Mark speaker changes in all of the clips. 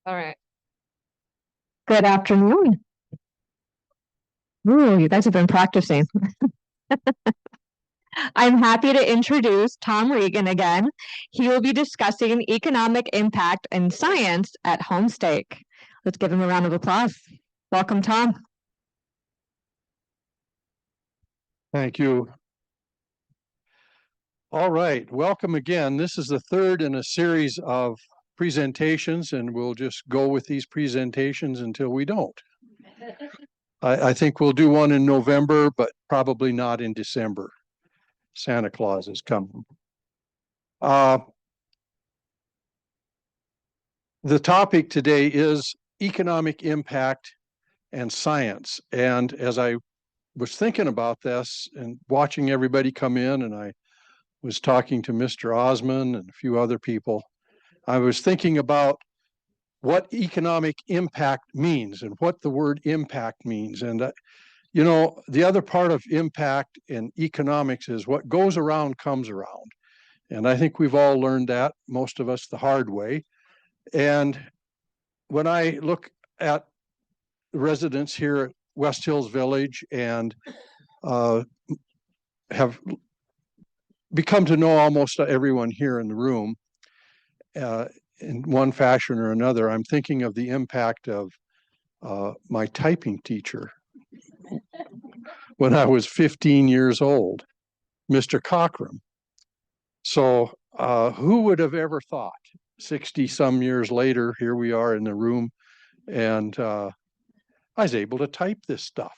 Speaker 1: All right. Good afternoon. Ooh, you guys have been practicing. I'm happy to introduce Tom Regan again. He will be discussing economic impact and science at Homestake. Let's give him a round of applause. Welcome, Tom.
Speaker 2: Thank you. All right, welcome again. This is the third in a series of presentations, and we'll just go with these presentations until we don't. I think we'll do one in November, but probably not in December. Santa Claus is coming. The topic today is economic impact and science. And as I was thinking about this and watching everybody come in, and I was talking to Mr. Osman and a few other people, I was thinking about what economic impact means and what the word impact means. And, you know, the other part of impact in economics is what goes around comes around. And I think we've all learned that, most of us the hard way. And when I look at residents here at West Hills Village and have become to know almost everyone here in the room in one fashion or another, I'm thinking of the impact of my typing teacher when I was 15 years old, Mr. Cochran. So who would have ever thought 60 some years later, here we are in the room, and I was able to type this stuff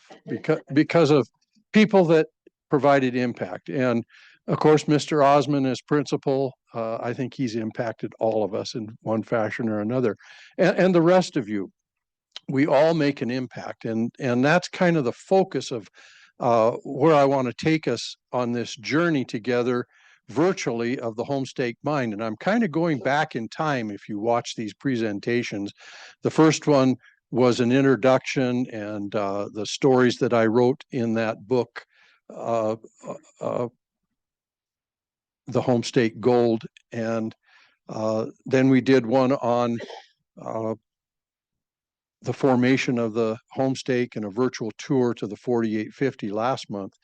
Speaker 2: because of people that provided impact. And of course, Mr. Osman as principal, I think he's impacted all of us in one fashion or another. And the rest of you, we all make an impact. And that's kind of the focus of where I want to take us on this journey together virtually of the Homestake Mind. And I'm kind of going back in time if you watch these presentations. The first one was an introduction and the stories that I wrote in that book, The Homestake Gold. And then we did one on the formation of the Homestake and a virtual tour to the 4850 last month.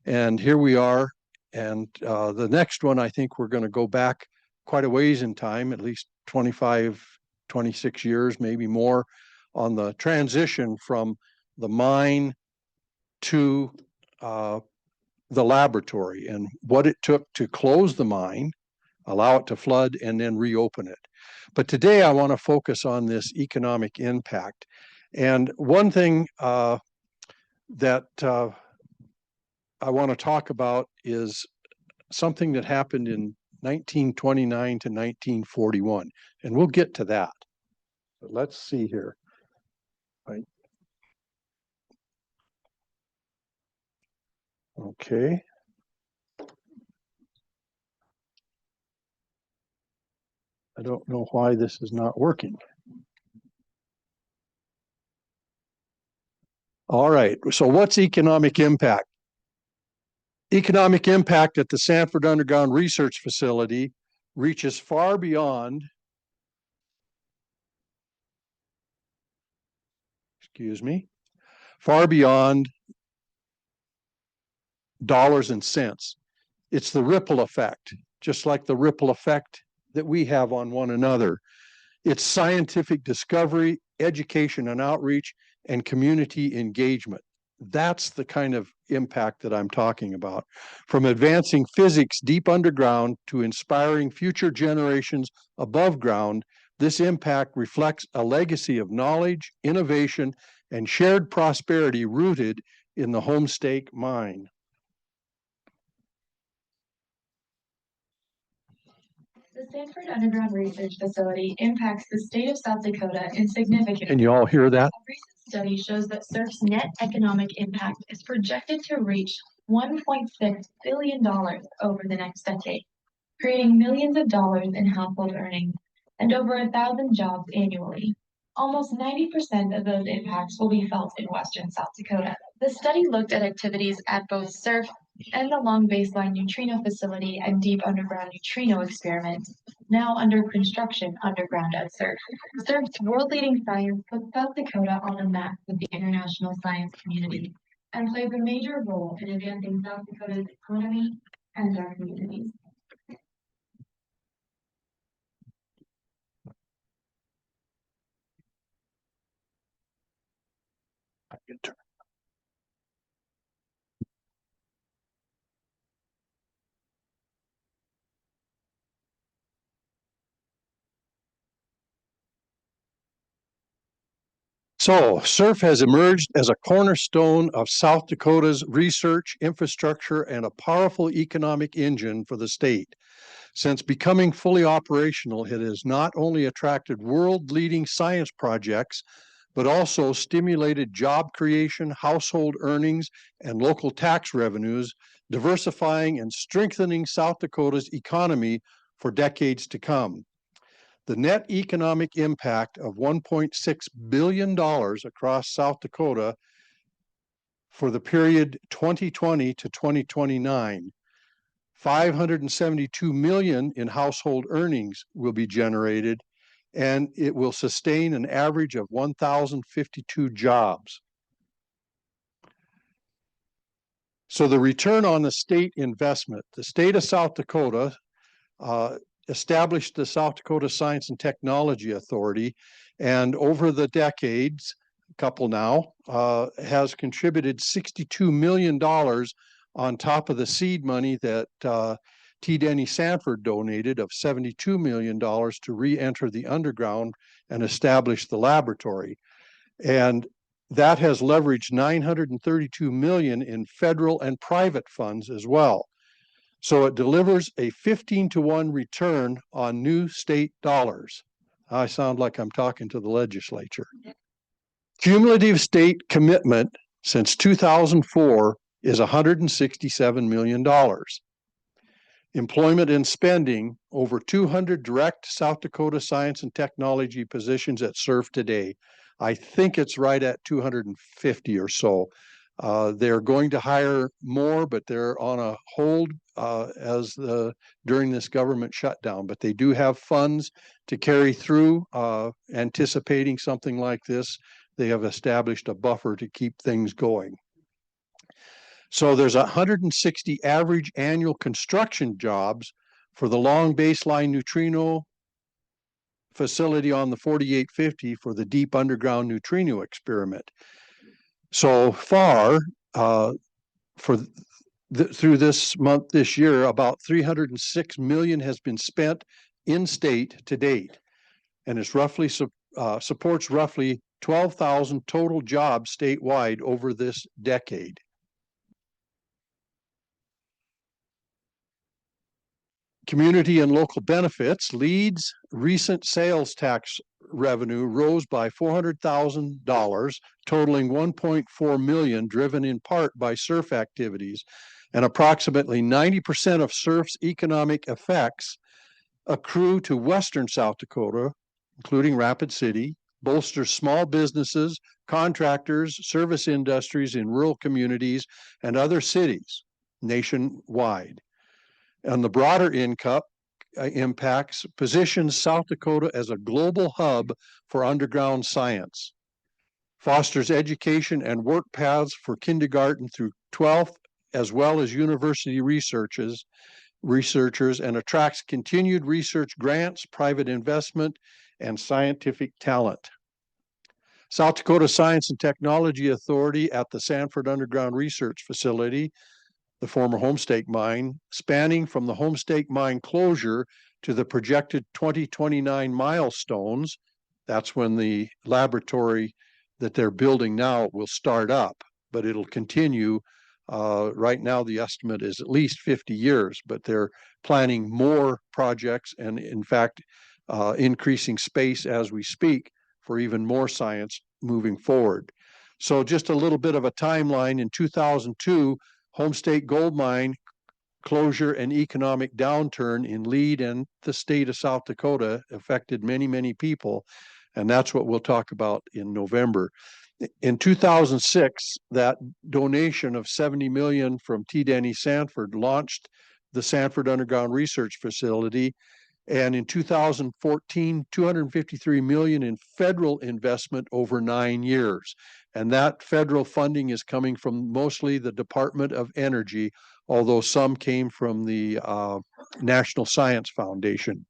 Speaker 2: And here we are. And the next one, I think we're going to go back quite a ways in time, at least 25, 26 years, maybe more, on the transition from the mine to the laboratory and what it took to close the mine, allow it to flood, and then reopen it. But today I want to focus on this economic impact. And one thing that I want to talk about is something that happened in 1929 to 1941. And we'll get to that. But let's see here. Right. Okay. I don't know why this is not working. All right, so what's economic impact? Economic impact at the Sanford Underground Research Facility reaches far beyond, far beyond dollars and cents. It's the ripple effect, just like the ripple effect that we have on one another. It's scientific discovery, education and outreach, and community engagement. That's the kind of impact that I'm talking about. From advancing physics deep underground to inspiring future generations above ground, this impact reflects a legacy of knowledge, innovation, and shared prosperity rooted in the Homestake mine.
Speaker 3: The Sanford Underground Research Facility impacts the state of South Dakota in significant.
Speaker 2: Can you all hear that?
Speaker 3: A recent study shows that SURF's net economic impact is projected to reach $1.6 billion over the next decade, creating millions of dollars in household earnings and over 1,000 jobs annually. Almost 90% of those impacts will be felt in western South Dakota. The study looked at activities at both SURF and the Long Baseline Neutrino Facility and Deep Underground Neutrino Experiment, now under construction underground at SURF. SURF's world-leading science puts South Dakota on the map with the international science community and plays a major role in advancing South Dakota's economy and our communities.
Speaker 2: So SURF has emerged as a cornerstone of South Dakota's research infrastructure and a powerful economic engine for the state. Since becoming fully operational, it has not only attracted world-leading science projects, but also stimulated job creation, household earnings, and local tax revenues, diversifying and strengthening South Dakota's economy for decades to come. The net economic impact of $1.6 billion across South Dakota for the period 2020 to 2029, 572 million in household earnings will be generated, and it will sustain an average of 1,052 jobs. So the return on the state investment, the state of South Dakota established the South Dakota Science and Technology Authority, and over the decades, a couple now, has contributed $62 million on top of the seed money that T. Denny Sanford donated of $72 million to re-enter the underground and establish the laboratory. And that has leveraged $932 million in federal and private funds as well. So it delivers a 15-to-1 return on new state dollars. I sound like I'm talking to the legislature. Cumulative state commitment since 2004 is $167 million. Employment and spending, over 200 direct South Dakota science and technology positions at SURF today. I think it's right at 250 or so. They're going to hire more, but they're on a hold during this government shutdown. But they do have funds to carry through, anticipating something like this. They have established a buffer to keep things going. So there's 160 average annual construction jobs for the long baseline neutrino facility on the 4850 for the deep underground neutrino experiment. So far, through this month, this year, about $306 million has been spent in state to date, and it's roughly supports roughly 12,000 total jobs statewide over this decade. Community and local benefits. Leeds recent sales tax revenue rose by $400,000, totaling $1.4 million, driven in part by SURF activities, and approximately 90% of SURF's economic effects accrue to Western South Dakota, including Rapid City, bolsters small businesses, contractors, service industries in rural communities, and other cities nationwide. And the broader impacts positions South Dakota as a global hub for underground science, fosters education and work paths for kindergarten through 12th, as well as university researchers, and attracts continued research grants, private investment, and scientific talent. South Dakota Science and Technology Authority at the Sanford Underground Research Facility, the former Homestake mine, spanning from the Homestake mine closure to the projected 2029 milestones. That's when the laboratory that they're building now will start up, but it'll continue. Right now, the estimate is at least 50 years, but they're planning more projects and, in fact, increasing space as we speak for even more science moving forward. So just a little bit of a timeline. In 2002, Homestake gold mine closure and economic downturn in Lead and the state of South Dakota affected many, many people. And that's what we'll talk about in November. In 2006, that donation of $70 million from T. Denny Sanford launched the Sanford Underground Research Facility. And in 2014, 253 million in federal investment over 9 years. And that federal funding is coming from mostly the Department of Energy, although some came from the National Science Foundation.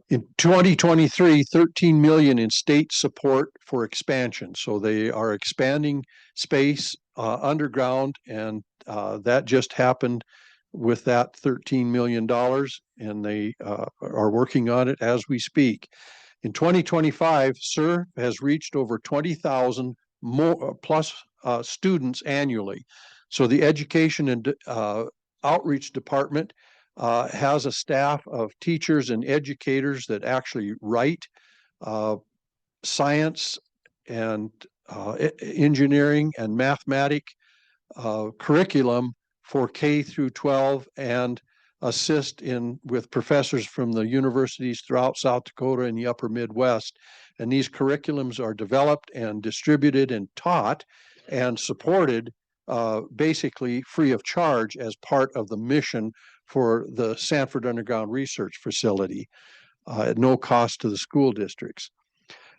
Speaker 2: In 2023, 13 million in state support for expansion. So they are expanding space underground, and that just happened with that $13 million, and they are working on it as we speak. In 2025, SUR has reached over 20,000 more plus students annually. So the Education and Outreach Department has a staff of teachers and educators that actually write science and engineering and mathematics curriculum for K through 12 and assist with professors from the universities throughout South Dakota and the upper Midwest. And these curriculums are developed and distributed and taught and supported basically free of charge as part of the mission for the Sanford Underground Research Facility at no cost to the school districts.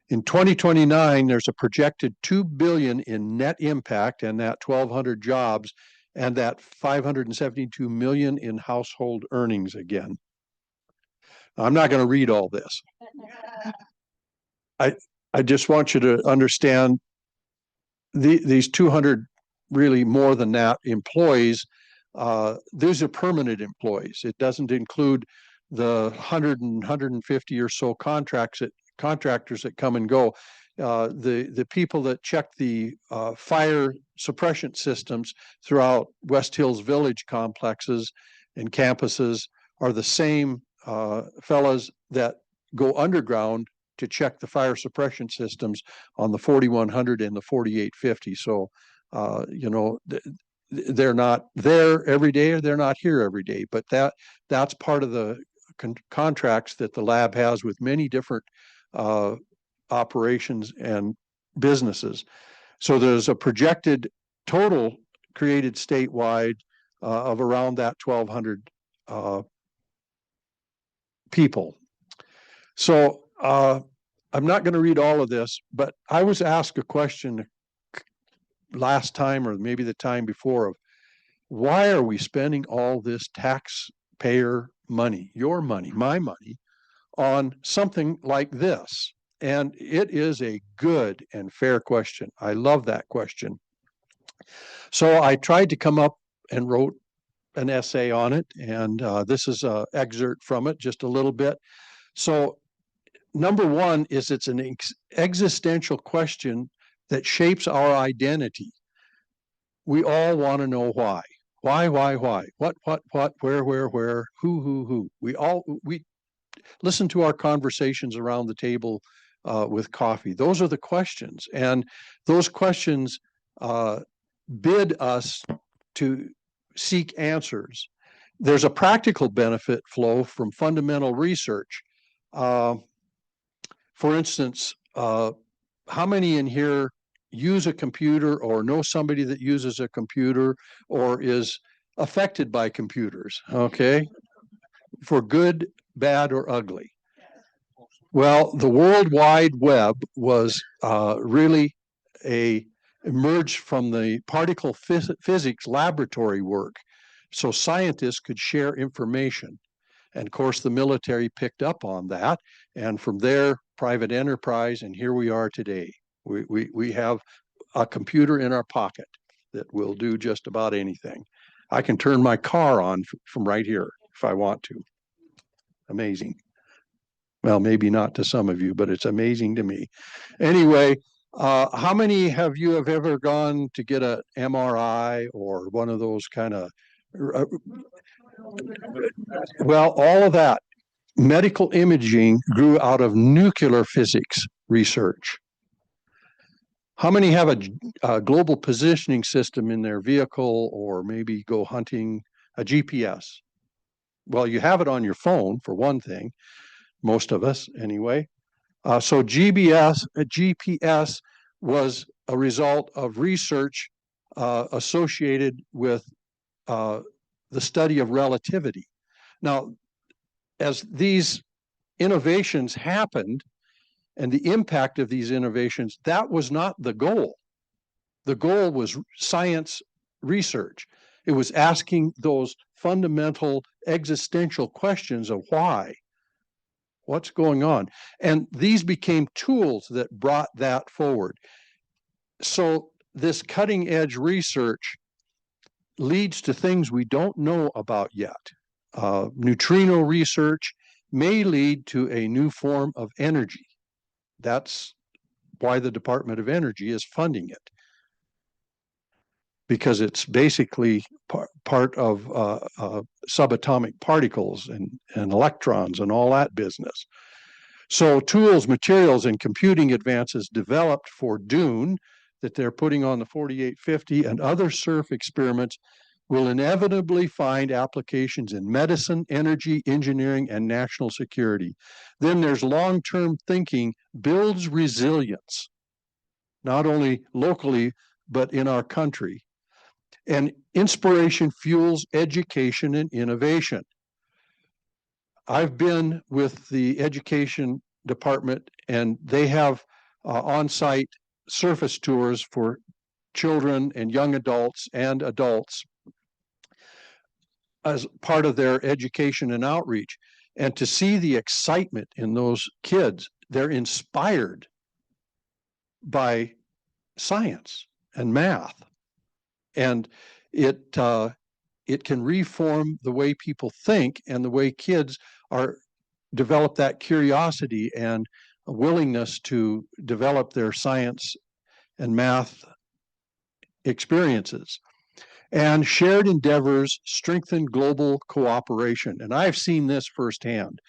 Speaker 2: In 2029, there's a projected $2 billion in net impact and that 1,200 jobs and that 572 million in household earnings again. I'm not going to read all this. I just want you to understand these 200, really more than that, employees. These are permanent employees. It doesn't include the 100 and 150 or so contractors that come and go. The people that check the fire suppression systems throughout West Hills Village complexes and campuses are the same fellows that go underground to check the fire suppression systems on the 4100 and the 4850. So, you know, they're not there every day, or they're not here every day, but that's part of the contracts that the lab has with many different operations and businesses. So there's a projected total created statewide of around that 1,200 people. So I'm not going to read all of this, but I was asked a question last time, or maybe the time before, of why are we spending all this taxpayer money, your money, my money, on something like this? And it is a good and fair question. I love that question. So I tried to come up and wrote an essay on it, and this is an excerpt from it, just a little bit. So number one is it's an existential question that shapes our identity. We all want to know why. Why? What, where, who. We listen to our conversations around the table with coffee. Those are the questions. And those questions bid us to seek answers. There's a practical benefit flow from fundamental research. For instance, how many in here use a computer or know somebody that uses a computer or is affected by computers? Okay. For good, bad, or ugly. Well, the World Wide Web was really emerged from the particle physics laboratory work, so scientists could share information. And of course, the military picked up on that, and from there, private enterprise, and here we are today. We have a computer in our pocket that will do just about anything. I can turn my car on from right here if I want to. Amazing. Well, maybe not to some of you, but it's amazing to me. Anyway, how many have ever gone to get an MRI or one of those kind of, well, all of that medical imaging grew out of nuclear physics research. How many have a global positioning system in their vehicle, or maybe go hunting, a GPS? Well, you have it on your phone for one thing, most of us anyway. So GPS was a result of research associated with the study of relativity. Now, as these innovations happened and the impact of these innovations, that was not the goal. The goal was science research. It was asking those fundamental existential questions of why, what's going on. And these became tools that brought that forward. So this cutting edge research leads to things we don't know about yet. Neutrino research may lead to a new form of energy. That's why the Department of Energy is funding it, because it's basically part of subatomic particles and electrons and all that business. So tools, materials, and computing advances developed for Dune that they're putting on the 4850 and other SURF experiments will inevitably find applications in medicine, energy, engineering, and national security. Then there's long-term thinking builds resilience, not only locally, but in our country. And inspiration fuels education and innovation. I've been with the education department, and they have on-site surface tours for children and young adults and adults as part of their education and outreach. And to see the excitement in those kids, they're inspired by science and math. And it can reform the way people think and the way kids are develop that curiosity and a willingness to develop their science and math experiences. And shared endeavors strengthen global cooperation. And I've seen this firsthand.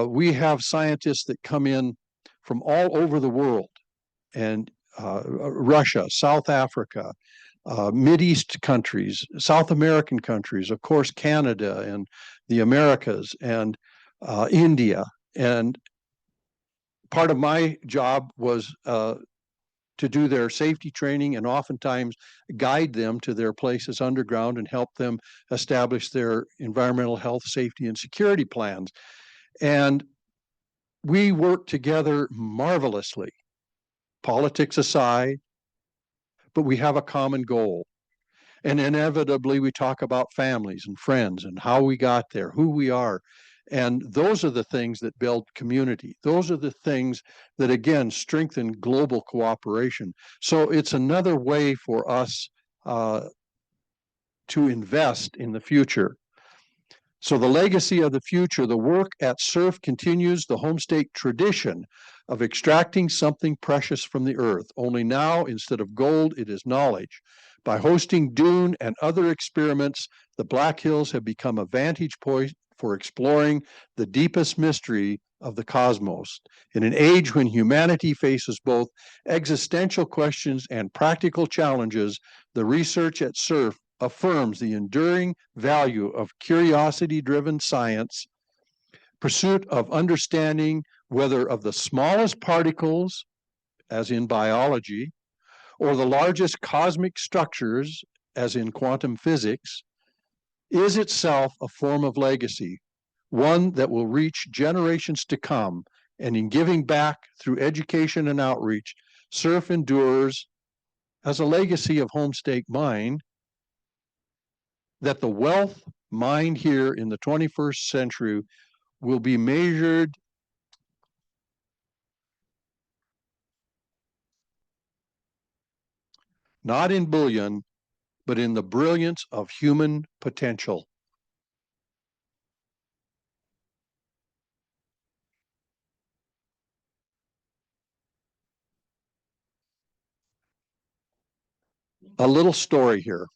Speaker 2: We have scientists that come in from all over the world, and Russia, South Africa, Mideast countries, South American countries, of course, Canada and the Americas and India. And part of my job was to do their safety training and oftentimes guide them to their places underground and help them establish their environmental health, safety, and security plans. And we work together marvelously, politics aside, but we have a common goal. And inevitably, we talk about families and friends and how we got there, who we are. And those are the things that build community. Those are the things that, again, strengthen global cooperation. So it's another way for us to invest in the future. So the legacy of the future, the work at SURF continues the Homestake tradition of extracting something precious from the earth. Only now, instead of gold, it is knowledge. By hosting Dune and other experiments, the Black Hills have become a vantage point for exploring the deepest mystery of the cosmos. In an age when humanity faces both existential questions and practical challenges, the research at SURF affirms the enduring value of curiosity-driven science, pursuit of understanding whether of the smallest particles, as in biology, or the largest cosmic structures, as in quantum physics, is itself a form of legacy, one that will reach generations to come. And in giving back through education and outreach, SURF endures as a legacy of Homestake Mine that the wealth mined here in the 21st century will be measured not in bullion, but in the brilliance of human potential. A little story here.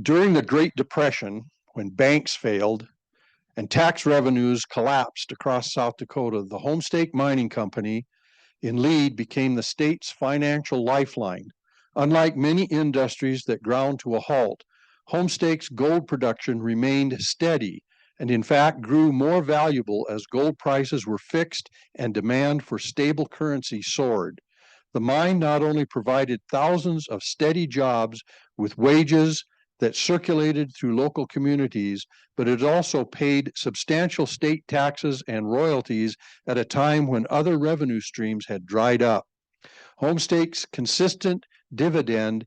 Speaker 2: During the Great Depression, when banks failed and tax revenues collapsed across South Dakota, the Homestake Mining Company in Lead became the state's financial lifeline. Unlike many industries that ground to a halt, Homestake's gold production remained steady and in fact grew more valuable as gold prices were fixed and demand for stable currency soared. The mine not only provided thousands of steady jobs with wages that circulated through local communities, but it also paid substantial state taxes and royalties at a time when other revenue streams had dried up. Homestake's consistent dividend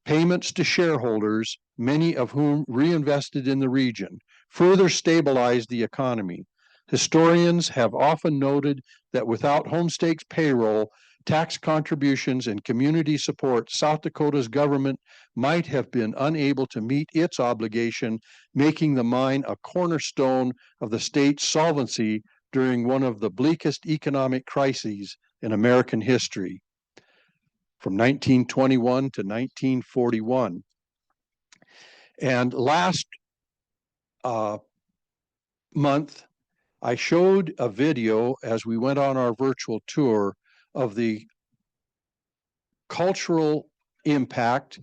Speaker 2: payments to shareholders, many of whom reinvested in the region, further stabilized the economy. Historians have often noted that without Homestake's payroll, tax contributions, and community support, South Dakota's government might have been unable to meet its obligation, making the mine a cornerstone of the state's solvency during one of the bleakest economic crises in American history, from 1921 to 1941. And last month, I showed a video as we went on our virtual tour of the cultural impact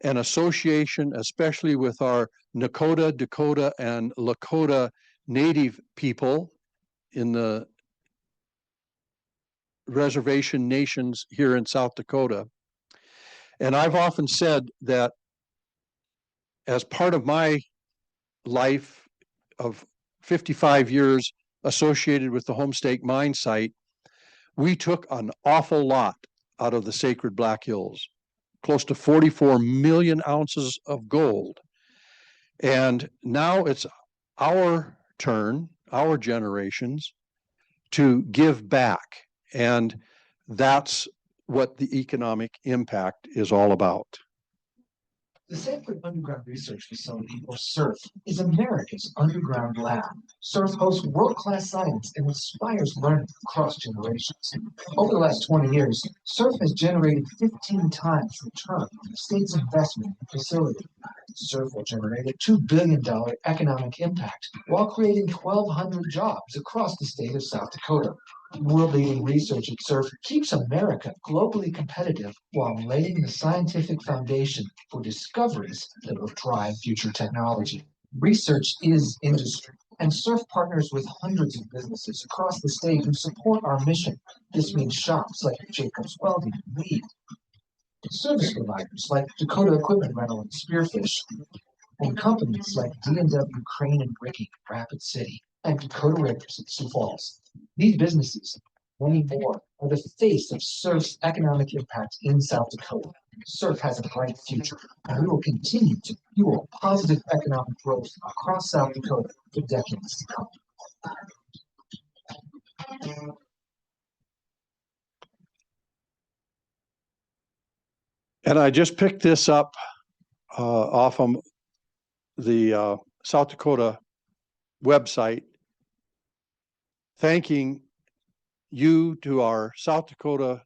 Speaker 2: and association, especially with our Nakota, Dakota, and Lakota Native people in the reservation nations here in South Dakota. And I've often said that as part of my life of 55 years associated with the Homestake mine site, we took an awful lot out of the sacred Black Hills, close to 44 million ounces of gold. And now it's our turn, our generations, to give back. And that's what the economic impact is all about.
Speaker 4: The Sacred Underground Research Facility, or SURF, is America's underground lab. SURF hosts world-class science and inspires learning across generations. Over the last 20 years, SURF has generated 15 times return on the state's investment in the facility. SURF will generate a $2 billion economic impact while creating 1,200 jobs across the state of South Dakota. World-leading research at SURF keeps America globally competitive while laying the scientific foundation for discoveries that will drive future technology. Research is industry, and SURF partners with hundreds of businesses across the state who support our mission. This means shops like Jacobs Welding and Weed, service providers like Dakota Equipment Rental and Spearfish, and companies like D&W Crane and Rigging in Rapid City and Dakota Riggers in Sioux Falls. These businesses, many more, are the face of SURF's economic impact in South Dakota. SURF has a bright future, and we will continue to fuel positive economic growth across South Dakota for decades to come.
Speaker 2: And I just picked this up off of the South Dakota website, thanking you to our South Dakota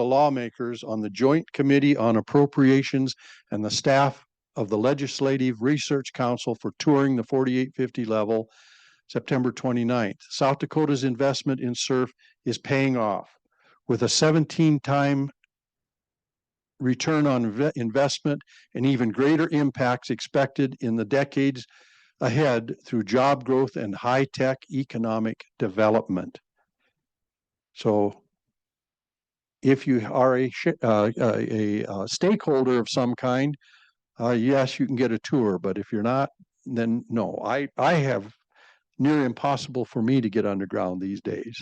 Speaker 2: lawmakers on the Joint Committee on Appropriations and the staff of the Legislative Research Council for touring the 4850 level September 29th. South Dakota's investment in SURF is paying off with a 17-time return on investment and even greater impacts expected in the decades ahead through job growth and high-tech economic development. So if you are a stakeholder of some kind, yes, you can get a tour, but if you're not, then no. I have near impossible for me to get underground these days,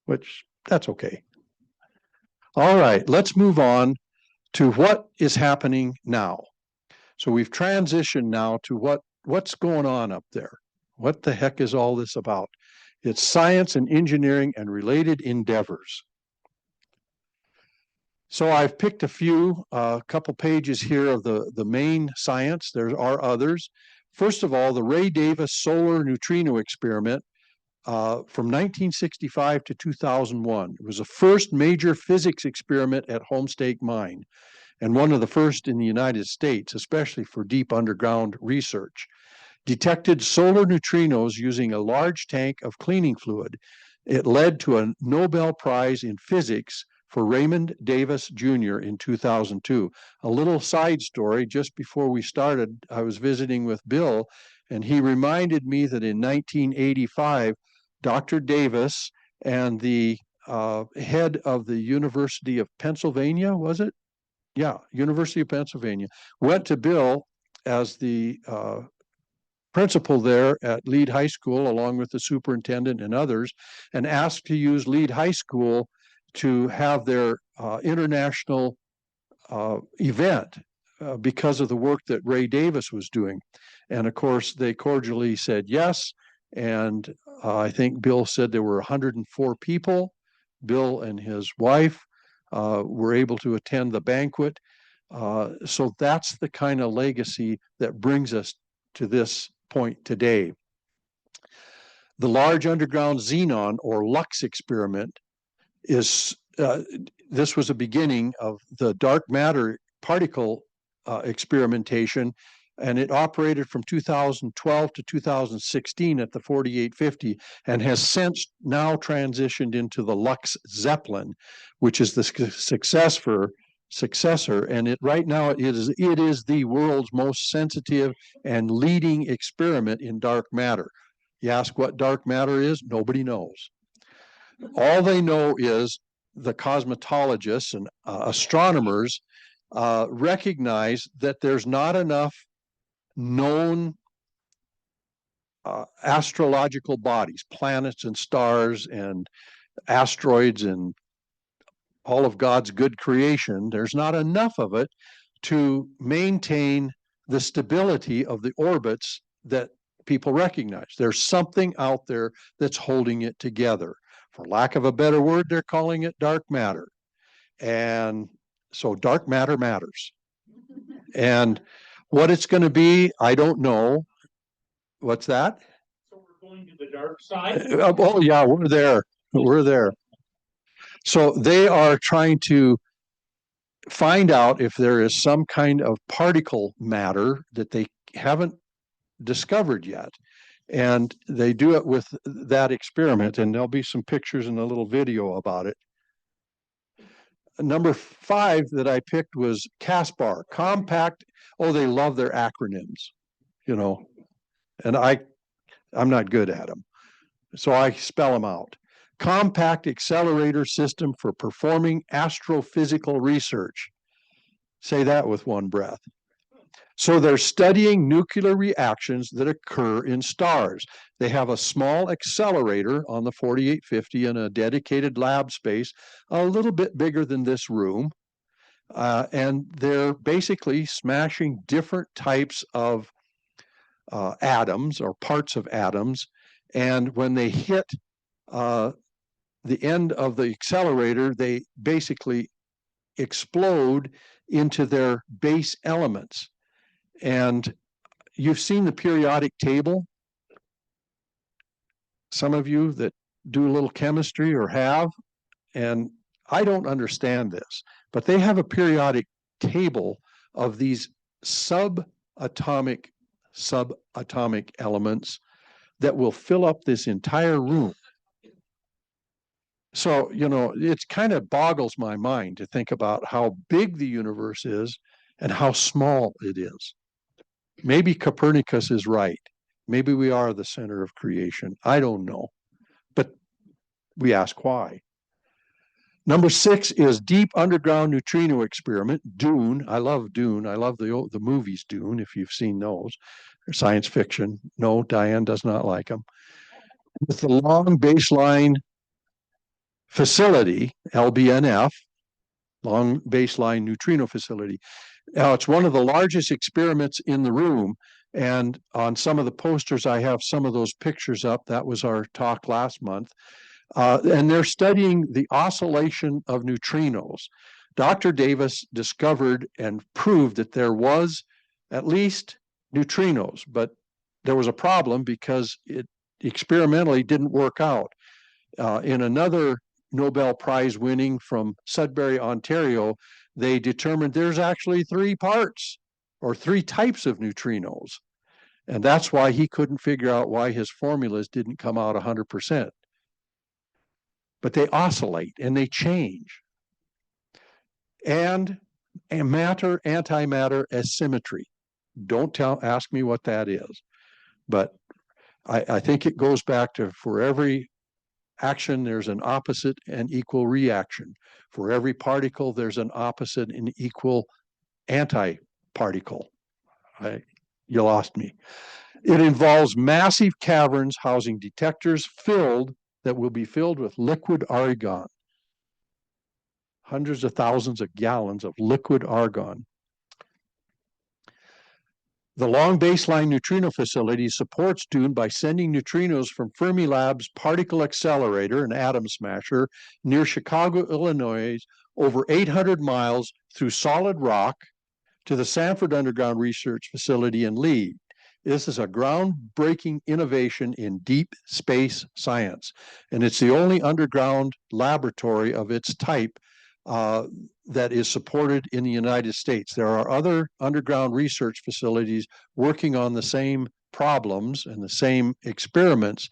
Speaker 2: which that's okay. All right, let's move on to what is happening now. So we've transitioned now to what's going on up there. What the heck is all this about? It's science and engineering and related endeavors. So I've picked a couple pages here of the main science. There are others. First of all, the Ray Davis solar neutrino experiment from 1965 to 2001. It was the first major physics experiment at Homestake Mine, and one of the first in the United States, especially for deep underground research. Detected solar neutrinos using a large tank of cleaning fluid. It led to a Nobel Prize in Physics for Raymond Davis Jr. in 2002. A little side story, just before we started, I was visiting with Bill, and he reminded me that in 1985, Dr. Davis and the head of the University of Pennsylvania, was it? Yeah, University of Pennsylvania. Went to Bill as the principal there at Lead High School, along with the superintendent and others, and asked to use Lead High School to have their international event because of the work that Ray Davis was doing. And of course, they cordially said yes. And I think Bill said there were 104 people. Bill and his wife were able to attend the banquet. So that's the kind of legacy that brings us to this point today. The Large Underground Xenon or LUX experiment is, this was a beginning of the dark matter particle experimentation, and it operated from 2012 to 2016 at the 4850 and has since now transitioned into the LUX Zeppelin, which is the successor, and it right now it is the world's most sensitive and leading experiment in dark matter. You ask what dark matter is, nobody knows. All they know is the cosmetologists and astronomers recognize that there's not enough known astrological bodies, planets and stars and asteroids and all of God's good creation. There's not enough of it to maintain the stability of the orbits that people recognize. There's something out there that's holding it together. For lack of a better word, they're calling it dark matter. And so dark matter matters. And what it's going to be, I don't know. What's that?
Speaker 5: So we're going to the dark side?
Speaker 2: Oh, yeah, we're there. We're there. So they are trying to find out if there is some kind of particle matter that they haven't discovered yet. And they do it with that experiment, and there'll be some pictures and a little video about it. Number 5 that I picked was CASPAR, compact. Oh, they love their acronyms, you know, and I'm not good at them. So I spell them out. Compact Accelerator System for Performing Astrophysical Research. Say that with one breath. So they're studying nuclear reactions that occur in stars. They have a small accelerator on the 4850 in a dedicated lab space, a little bit bigger than this room. And they're basically smashing different types of atoms or parts of atoms. And when they hit the end of the accelerator, they basically explode into their base elements. And you've seen the periodic table. Some of you that do a little chemistry or have, and I don't understand this, but they have a periodic table of these subatomic elements that will fill up this entire room. So, you know, it kind of boggles my mind to think about how big the universe is and how small it is. Maybe Copernicus is right. Maybe we are the center of creation. I don't know. But we ask why. Number 6 is Deep Underground Neutrino Experiment, Dune. I love Dune. I love the movies Dune, if you've seen those. They're science fiction. No, Diane does not like them. With the Long Baseline Facility, LBNF, Long Baseline Neutrino Facility. Now, it's one of the largest experiments in the room. And on some of the posters, I have some of those pictures up. That was our talk last month. And they're studying the oscillation of neutrinos. Dr. Davis discovered and proved that there was at least neutrinos, but there was a problem because it experimentally didn't work out. In another Nobel Prize winning from Sudbury, Ontario, they determined there's actually 3 parts or 3 types of neutrinos. And that's why he couldn't figure out why his formulas didn't come out 100%. But they oscillate and they change. And matter, antimatter asymmetry. Don't ask me what that is. But I think it goes back to for every action, there's an opposite and equal reaction. For every particle, there's an opposite and equal anti-particle. You lost me. It involves massive caverns housing detectors that will be filled with liquid argon. Hundreds of thousands of gallons of liquid argon. The Long Baseline Neutrino Facility supports Dune by sending neutrinos from Fermilab's particle accelerator, an atom smasher, near Chicago, Illinois, over 800 miles through solid rock to the Sanford Underground Research Facility in Lee. This is a groundbreaking innovation in deep space science, and it's the only underground laboratory of its type that is supported in the United States. There are other underground research facilities working on the same problems and the same experiments,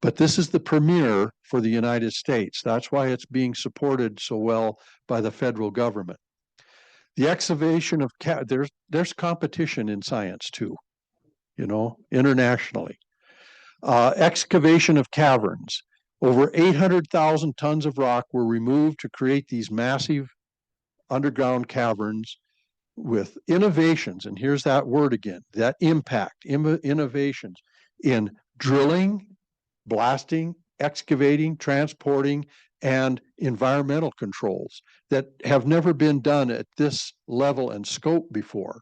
Speaker 2: but this is the premier for the United States. That's why it's being supported so well by the federal government. The excavation of there's competition in science too, internationally. Excavation of caverns. Over 800,000 tons of rock were removed to create these massive underground caverns with innovations, and here's that word again, that impact, innovations in drilling, blasting, excavating, transporting, and environmental controls that have never been done at this level and scope before.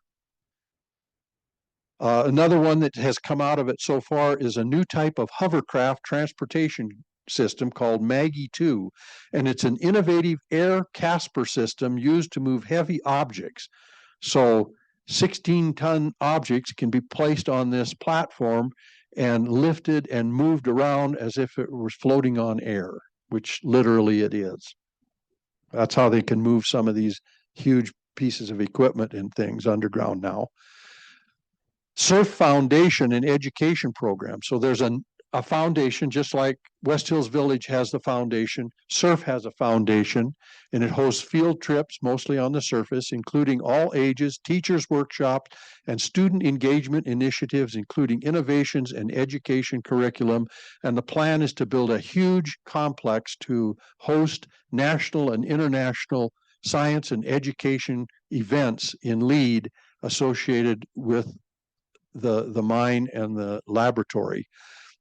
Speaker 2: Another one that has come out of it so far is a new type of hovercraft transportation system called Maggie 2, and it's an innovative air Casper system used to move heavy objects. So 16-ton objects can be placed on this platform and lifted and moved around as if it was floating on air, which literally it is. That's how they can move some of these huge pieces of equipment and things underground now. Surf Foundation and Education Program. So there's a foundation, just like West Hills Village has the foundation. Surf has a foundation, and it hosts field trips, mostly on the surface, including all ages, teachers' workshops, and student engagement initiatives, including innovations and education curriculum. And the plan is to build a huge complex to host national and international science and education events in Lead associated with the mine and the laboratory.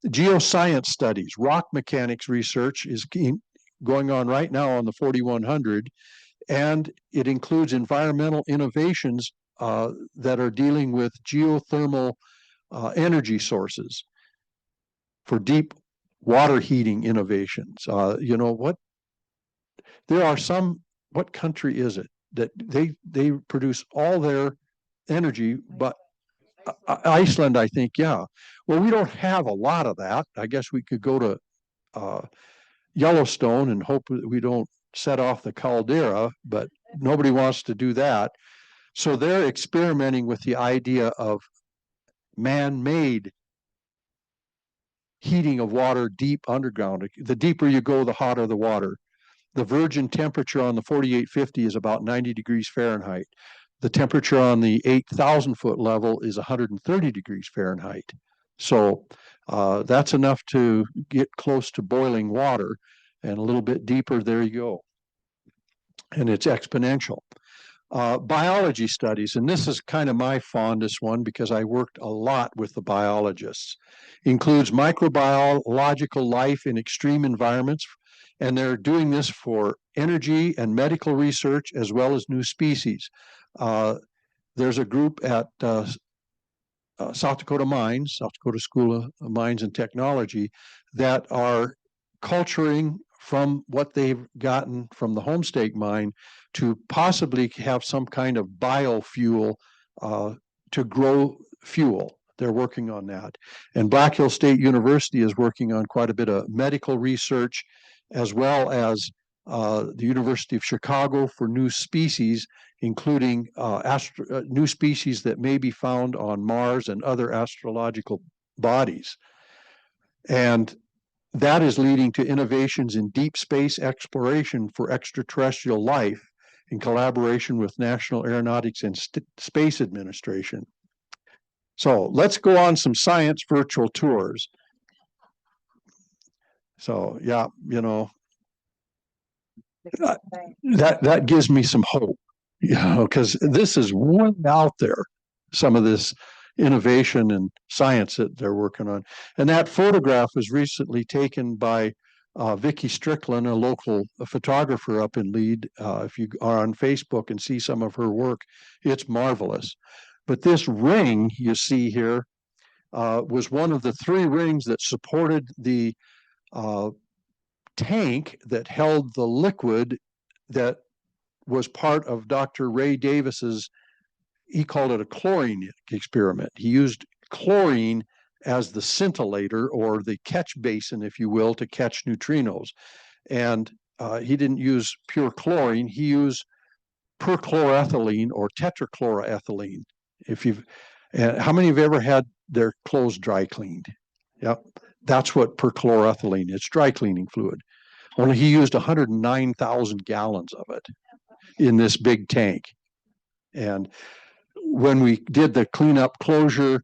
Speaker 2: Geoscience studies, rock mechanics research is going on right now on the 4100, and it includes environmental innovations that are dealing with geothermal energy sources for deep water heating innovations. What country is it that they produce all their energy, but Iceland, I think, yeah. Well, we don't have a lot of that. I guess we could go to Yellowstone and hope that we don't set off the caldera, but nobody wants to do that. So they're experimenting with the idea of man-made heating of water deep underground. The deeper you go, the hotter the water. The virgin temperature on the 4850 is about 90 degrees Fahrenheit. The temperature on the 8,000 foot level is 130 degrees Fahrenheit. So that's enough to get close to boiling water, and a little bit deeper, there you go. And it's exponential. Biology studies, and this is kind of my fondest one because I worked a lot with the biologists, includes microbiological life in extreme environments, and they're doing this for energy and medical research as well as new species. There's a group at South Dakota School of Mines and Technology, that are culturing from what they've gotten from the Homestake mine to possibly have some kind of biofuel to grow fuel. They're working on that. And Black Hill State University is working on quite a bit of medical research, as well as the University of Chicago for new species, including new species that may be found on Mars and other astrological bodies. And that is leading to innovations in deep space exploration for extraterrestrial life in collaboration with National Aeronautics and Space Administration. So let's go on some science virtual tours. So, yeah, that gives me some hope, because this is way out there, some of this innovation and science that they're working on. And that photograph was recently taken by Vicky Strickland, a local photographer up in Lead. If you are on Facebook and see some of her work, it's marvelous. But this ring you see here was one of the three rings that supported the uh, tank that held the liquid that was part of Dr. Ray Davis's, he called it a chlorine experiment. He used chlorine as the scintillator, or the catch basin, if you will, to catch neutrinos. And he didn't use pure chlorine, he used perchloroethylene or tetrachloroethylene. If you've, how many have ever had their clothes dry cleaned? Yep, that's what perchloroethylene is, dry cleaning fluid. Only he used 109,000 gallons of it in this big tank. And when we did the cleanup closure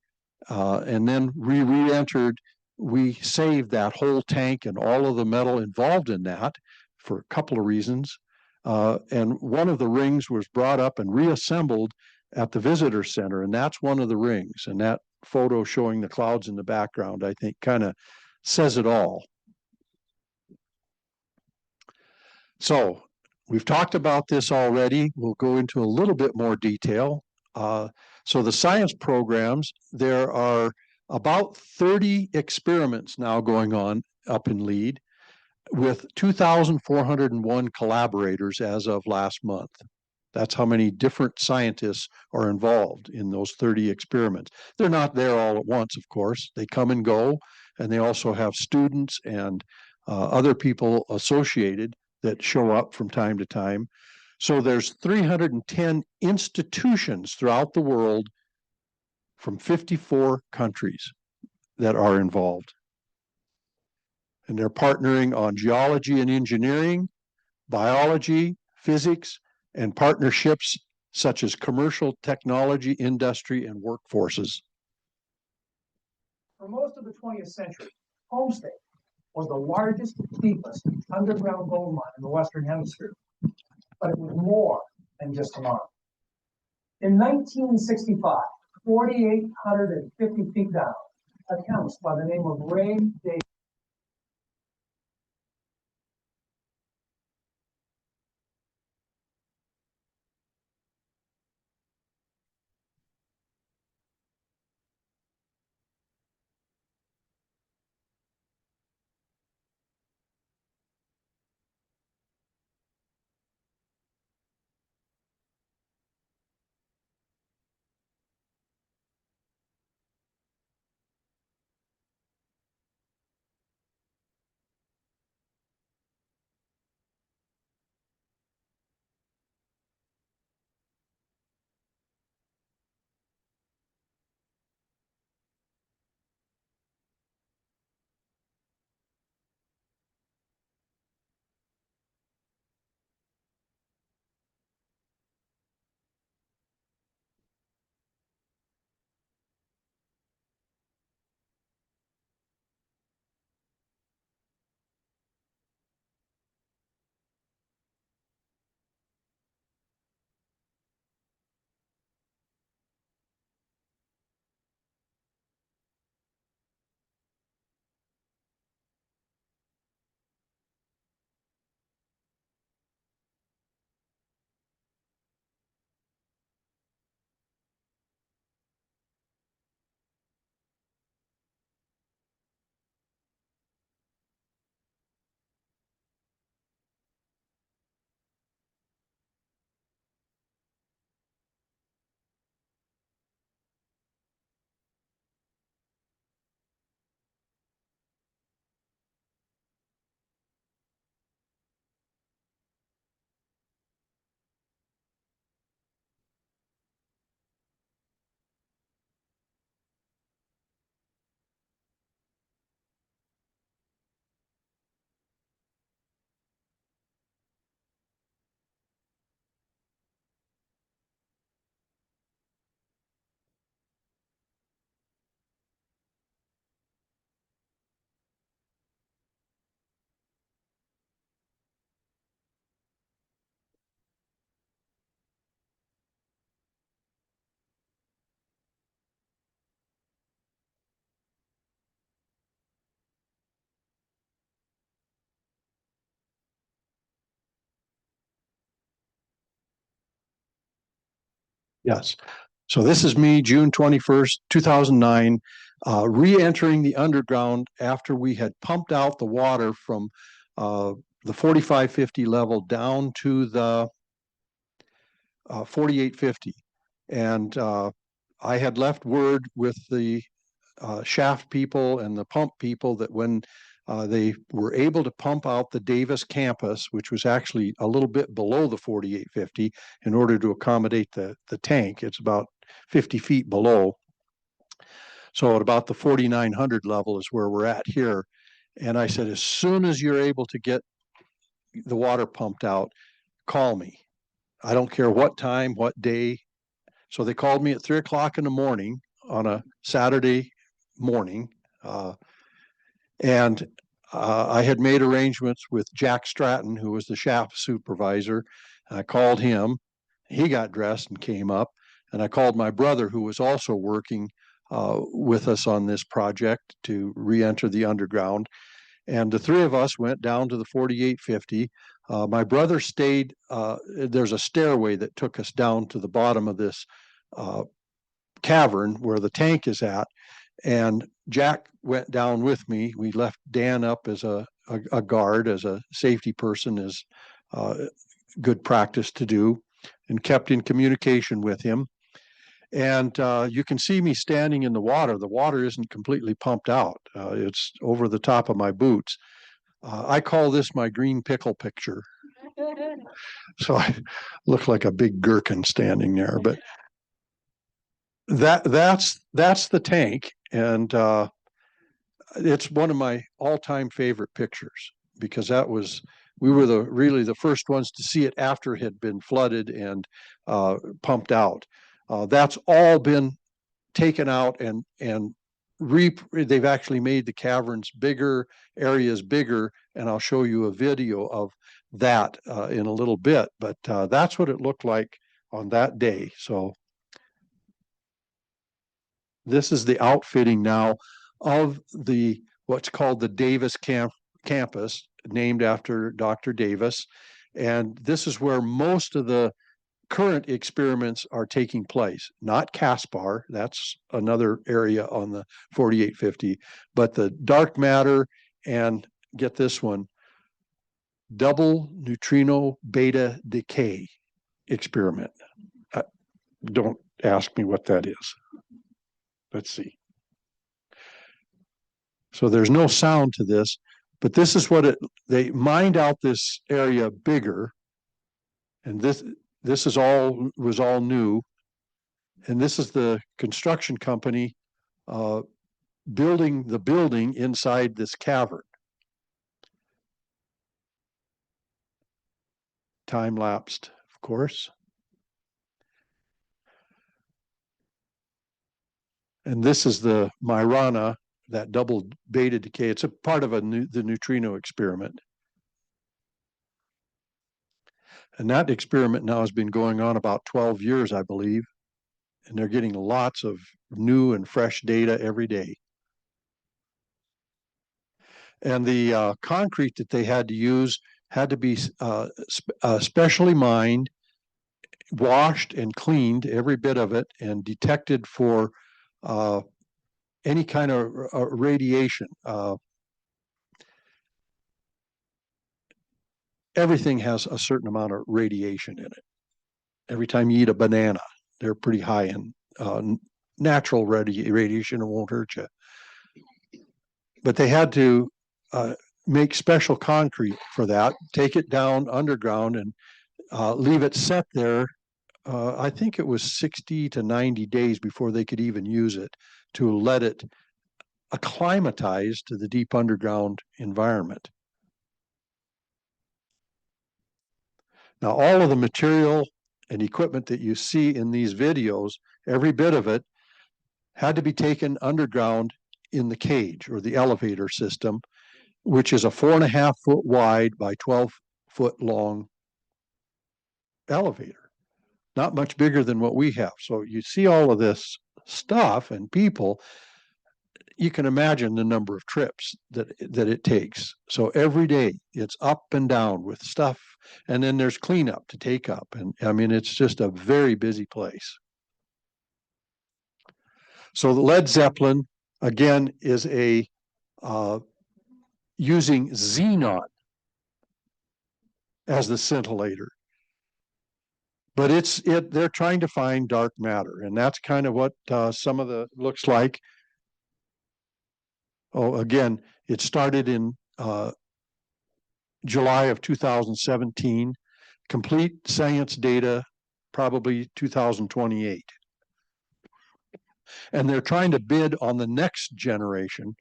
Speaker 2: and then re-entered, we saved that whole tank and all of the metal involved in that for a couple of reasons. And one of the rings was brought up and reassembled at the visitor center, and that's one of the rings. And that photo showing the clouds in the background, I think, kind of says it all. So we've talked about this already. We'll go into a little bit more detail. So the science programs, there are about 30 experiments now going on up in Lead with 2,401 collaborators as of last month. That's how many different scientists are involved in those 30 experiments. They're not there all at once, of course. They come and go, and they also have students and other people associated that show up from time to time. So there's 310 institutions throughout the world from 54 countries that are involved. And they're partnering on geology and engineering, biology, physics, and partnerships such as commercial, technology, industry, and workforces.
Speaker 6: For most of the 20th century, Homestake was the largest, deepest underground gold mine in the Western Hemisphere. But it was more than just a mine. In 1965, 4,850 feet down, a chemist by the name of Regan
Speaker 2: Yes. So this is me, June 21st, 2009, re-entering the underground after we had pumped out the water from the 4550 level down to the 4850. And I had left word with the shaft people and the pump people that when they were able to pump out the Davis campus, which was actually a little bit below the 4850 in order to accommodate the tank. It's about 50 feet below. So at about the 4900 level is where we're at here. And I said, as soon as you're able to get the water pumped out, call me. I don't care what time, what day. So they called me at 3 o'clock in the morning on a Saturday morning. And I had made arrangements with Jack Stratton, who was the shaft supervisor. I called him. He got dressed and came up. And I called my brother, who was also working with us on this project to re-enter the underground. And the three of us went down to the 4850. My brother stayed, there's a stairway that took us down to the bottom of this cavern where the tank is at. And Jack went down with me. We left Dan up as a guard, as a safety person, is good practice to do, and kept in communication with him. And you can see me standing in the water. The water isn't completely pumped out. It's over the top of my boots. I call this my green pickle picture. So I look like a big gherkin standing there, but that's the tank. And it's one of my all-time favorite pictures because we were really the first ones to see it after it had been flooded and pumped out. That's all been taken out and they've actually made the caverns bigger, areas bigger, and I'll show you a video of that in a little bit. But that's what it looked like on that day. So this is the outfitting now of what's called the Davis campus, named after Dr. Davis. And this is where most of the current experiments are taking place, not Caspar, that's another area on the 4850, but the dark matter and get this one, double neutrino beta decay experiment. Don't ask me what that is. Let's see. So there's no sound to this, but this is what they mined out this area bigger. And this was all new. And this is the construction company building the building inside this cavern. Time lapsed, of course. And this is the Myrana, that double beta decay. It's a part of the neutrino experiment. And that experiment now has been going on about 12 years, I believe. And they're getting lots of new and fresh data every day. And the concrete that they had to use had to be specially mined, washed and cleaned, every bit of it, and detected for any kind of radiation. Everything has a certain amount of radiation in it. Every time you eat a banana, they're pretty high in natural radiation. It won't hurt you. But they had to make special concrete for that, take it down underground and leave it set there. I think it was 60 to 90 days before they could even use it to let it acclimatize to the deep underground environment. Now, all of the material and equipment that you see in these videos, every bit of it had to be taken underground in the cage or the elevator system, which is a 4.5 foot wide by 12 foot long elevator, not much bigger than what we have. So you see all of this stuff and people, you can imagine the number of trips that it takes. So every day it's up and down with stuff, and then there's cleanup to take up. And I mean, it's just a very busy place. So the Led Zeppelin, again, is a using xenon as the scintillator. But they're trying to find dark matter, and that's kind of what some of the looks like. Oh, again, it started in July of 2017. Complete science data, probably 2028. And they're trying to bid on the next generation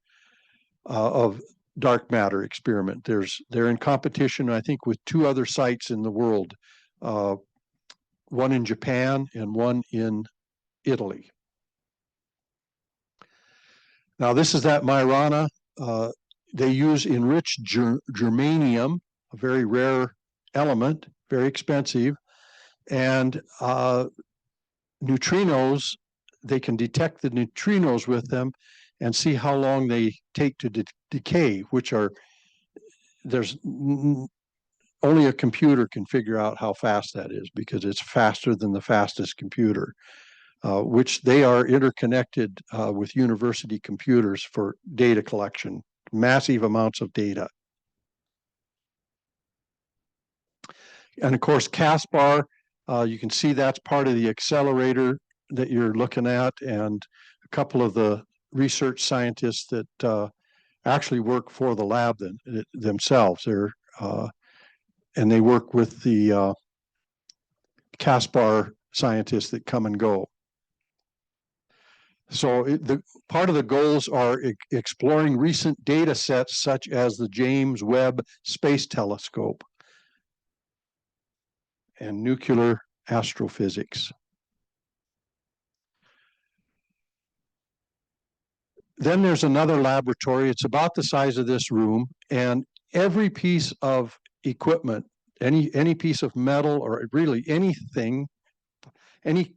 Speaker 2: of dark matter experiment. They're in competition, I think, with two other sites in the world, one in Japan and one in Italy. Now, this is that Majorana. They use enriched germanium, a very rare element, very expensive, and neutrinos. They can detect the neutrinos with them and see how long they take to decay, which are, only a computer can figure out how fast that is, because it's faster than the fastest computer, which they are interconnected with university computers for data collection, massive amounts of data. And of course, Caspar, you can see that's part of the accelerator that you're looking at, and a couple of the research scientists that actually work for the lab themselves. And they work with the Caspar scientists that come and go. So the part of the goals are exploring recent data sets such as the James Webb Space Telescope and nuclear astrophysics. Then there's another laboratory. It's about the size of this room, and every piece of equipment, any piece of metal, or really anything, any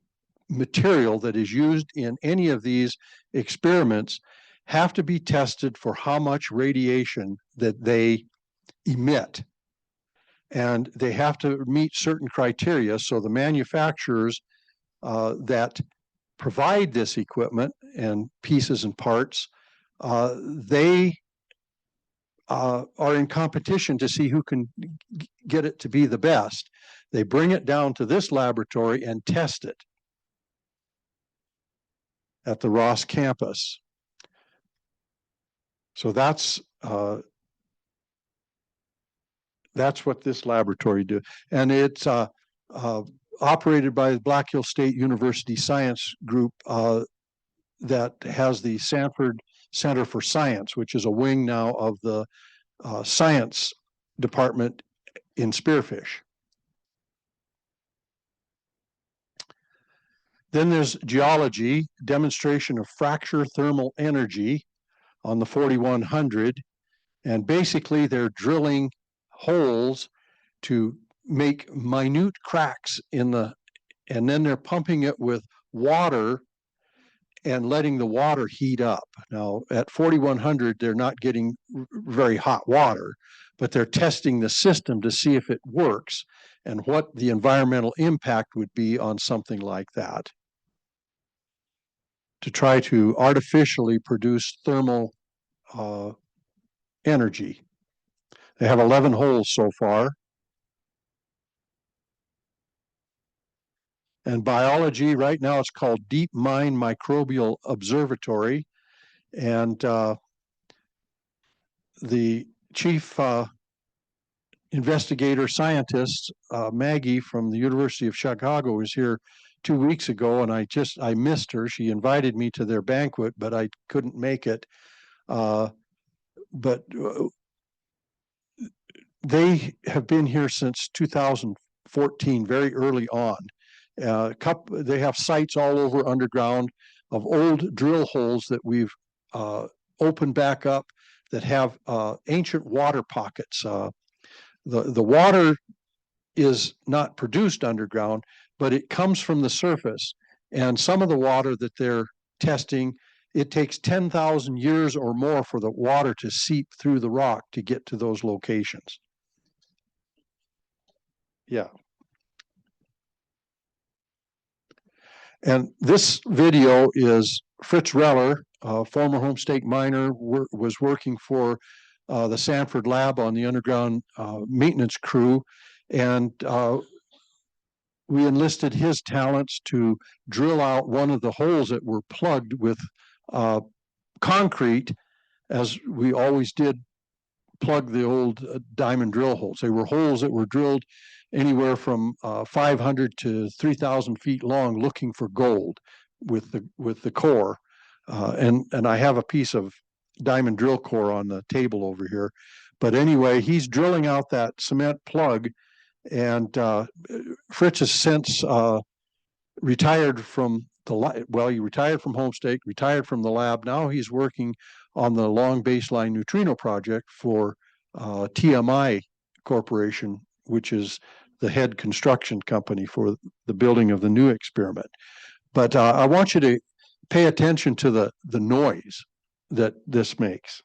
Speaker 2: material that is used in any of these experiments, have to be tested for how much radiation that they emit. And they have to meet certain criteria. So the manufacturers that provide this equipment and pieces and parts, they are in competition to see who can get it to be the best. They bring it down to this laboratory and test it at the Ross campus. So that's what this laboratory do, and it's operated by the Black Hills State University Science Group that has the Sanford Center for Science, which is a wing now of the science department in Spearfish. Then there's geology, demonstration of fracture thermal energy on the 4100. And basically they're drilling holes to make minute cracks and then they're pumping it with water and letting the water heat up. Now at 4100, they're not getting very hot water, but they're testing the system to see if it works and what the environmental impact would be on something like that, to try to artificially produce thermal energy. They have 11 holes so far. And biology, right now it's called Deep Mine Microbial Observatory. And the chief investigator scientist, Maggie from the University of Chicago, was here 2 weeks ago, and I missed her. She invited me to their banquet, but I couldn't make it. But they have been here since 2014, very early on. They have sites all over underground of old drill holes that we've opened back up that have ancient water pockets. The water is not produced underground, but it comes from the surface. And some of the water that they're testing, it takes 10,000 years or more for the water to seep through the rock to get to those locations. Yeah. And this video is Fritz Reller, a former Homestake miner, was working for the Sanford lab on the underground maintenance crew, and we enlisted his talents to drill out one of the holes that were plugged with concrete, as we always did plug the old diamond drill holes. They were holes that were drilled anywhere from 500 to 3,000 feet long, looking for gold with the core. And I have a piece of diamond drill core on the table over here. But anyway, he's drilling out that cement plug, and Fritz has since retired from he retired from Homestake, retired from the lab. Now he's working on the long baseline neutrino project for TMI Corporation, which is the head construction company for the building of the new experiment. But I want you to pay attention to the noise that this makes.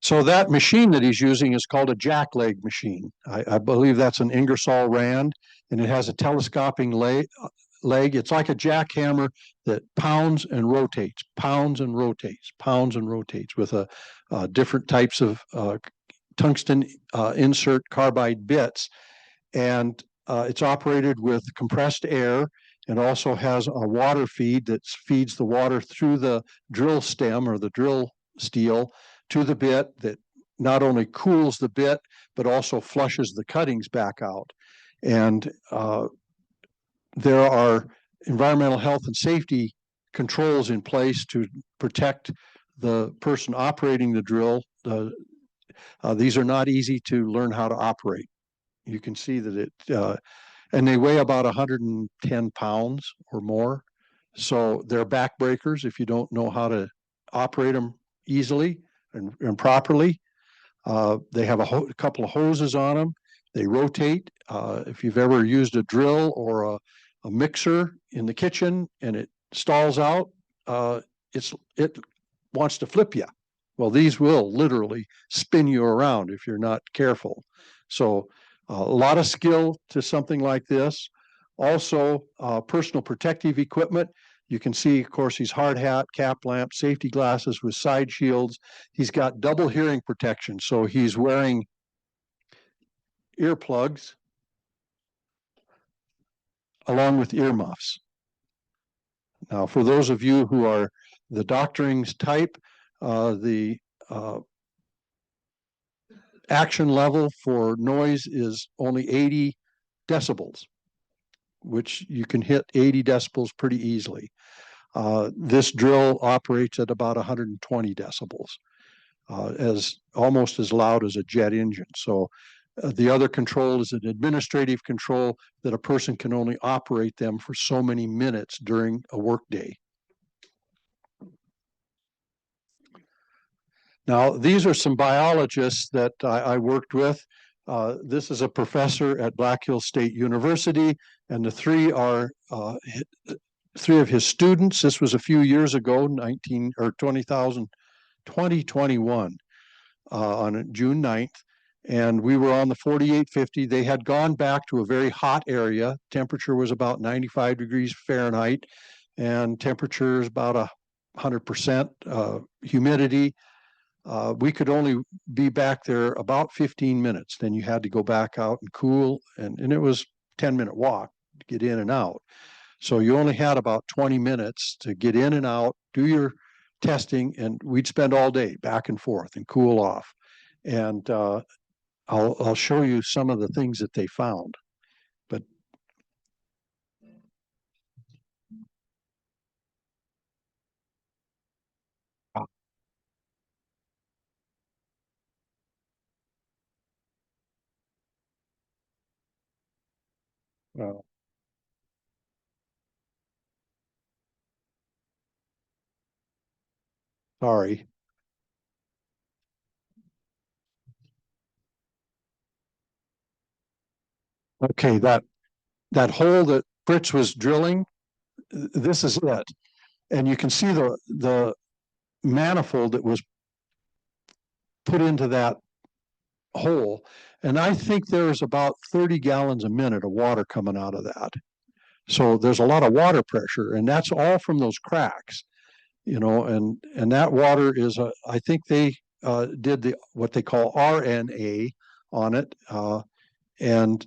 Speaker 2: So that machine that he's using is called a jackleg machine. I believe that's an Ingersoll Rand, and it has a telescoping leg. It's like a jackhammer that pounds and rotates, pounds and rotates, pounds and rotates with different types of tungsten insert carbide bits. And it's operated with compressed air, and also has a water feed that feeds the water through the drill stem or the drill steel to the bit, that not only cools the bit, but also flushes the cuttings back out. And there are environmental health and safety controls in place to protect the person operating the drill. These are not easy to learn how to operate. You can see that and they weigh about 110 pounds or more. So they're backbreakers if you don't know how to operate them easily and properly. They have a couple of hoses on them. They rotate. If you've ever used a drill or a mixer in the kitchen and it stalls out, it wants to flip you. Well, these will literally spin you around if you're not careful. So a lot of skill to something like this. Also, personal protective equipment. You can see, of course, he's hard hat, cap lamp, safety glasses with side shields. He's got double hearing protection. So he's wearing earplugs along with earmuffs. Now, for those of you who are the doctoring's type, the action level for noise is only 80 decibels, which you can hit 80 decibels pretty easily. This drill operates at about 120 decibels, as almost as loud as a jet engine. So the other control is an administrative control that a person can only operate them for so many minutes during a workday. Now, these are some biologists that I worked with. This is a professor at Black Hills State University, and the three are three of his students. This was a few years ago, 2021, on June 9th. And we were on the 4850. They had gone back to a very hot area. Temperature was about 95 degrees Fahrenheit, and temperature is about 100% humidity. We could only be back there about 15 minutes. Then you had to go back out and cool, and it was a 10-minute walk to get in and out. So you only had about 20 minutes to get in and out, do your testing, and we'd spend all day back and forth and cool off. And I'll show you some of the things that they found. But sorry. Okay, that hole that Fritz was drilling, this is it. And you can see the manifold that was put into that hole. And I think there's about 30 gallons a minute of water coming out of that. So there's a lot of water pressure, and that's all from those cracks, and that water is, I think they did what they call RNA on it, and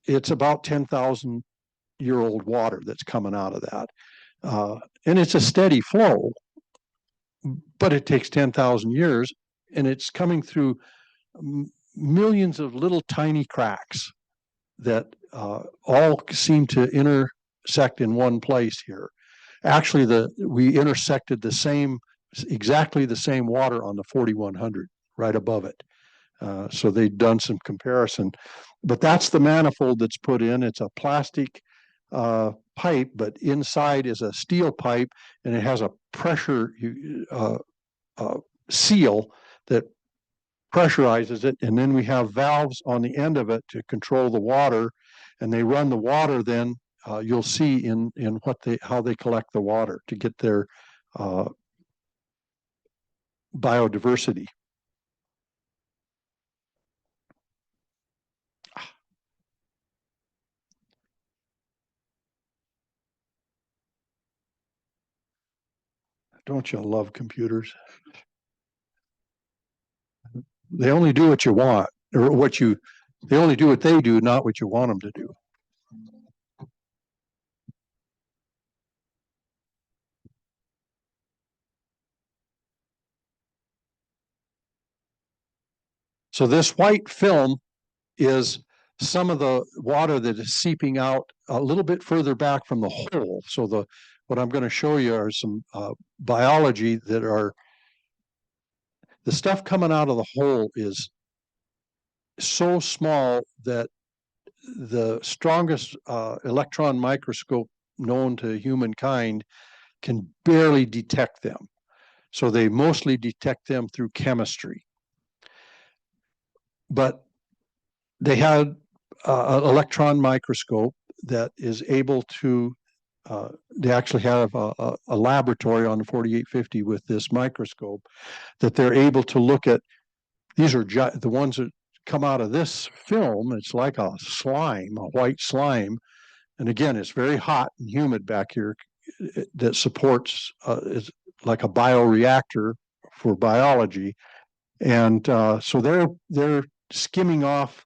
Speaker 2: it's about 10,000-year-old water that's coming out of that. And it's a steady flow, but it takes 10,000 years, and it's coming through millions of little tiny cracks that all seem to intersect in one place here. Actually, we intersected exactly the same water on the 4100 right above it. So they've done some comparison, but that's the manifold that's put in. It's a plastic pipe, but inside is a steel pipe, and it has a pressure seal that pressurizes it, and then we have valves on the end of it to control the water, and they run the water. Then you'll see in how they collect the water to get their biodiversity. Don't you love computers? They only do what you want, or they only do what they do, not what you want them to do. So this white film is some of the water that is seeping out a little bit further back from the hole. So what I'm going to show you are some biology that are, the stuff coming out of the hole is so small that the strongest electron microscope known to humankind can barely detect them. So they mostly detect them through chemistry. But they had an electron microscope that is able to, they actually have a laboratory on the 4850 with this microscope that they're able to look at. These are the ones that come out of this film. It's like a slime, a white slime. And again, it's very hot and humid back here that supports, is like a bioreactor for biology. And so they're skimming off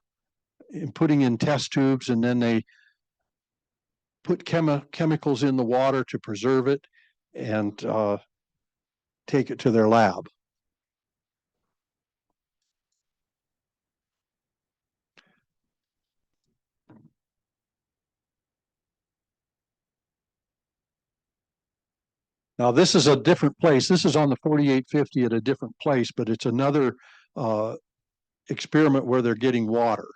Speaker 2: and putting in test tubes, and then they put chemicals in the water to preserve it and take it to their lab. Now, this is a different place. This is on the 4850 at a different place, but it's another experiment where they're getting water.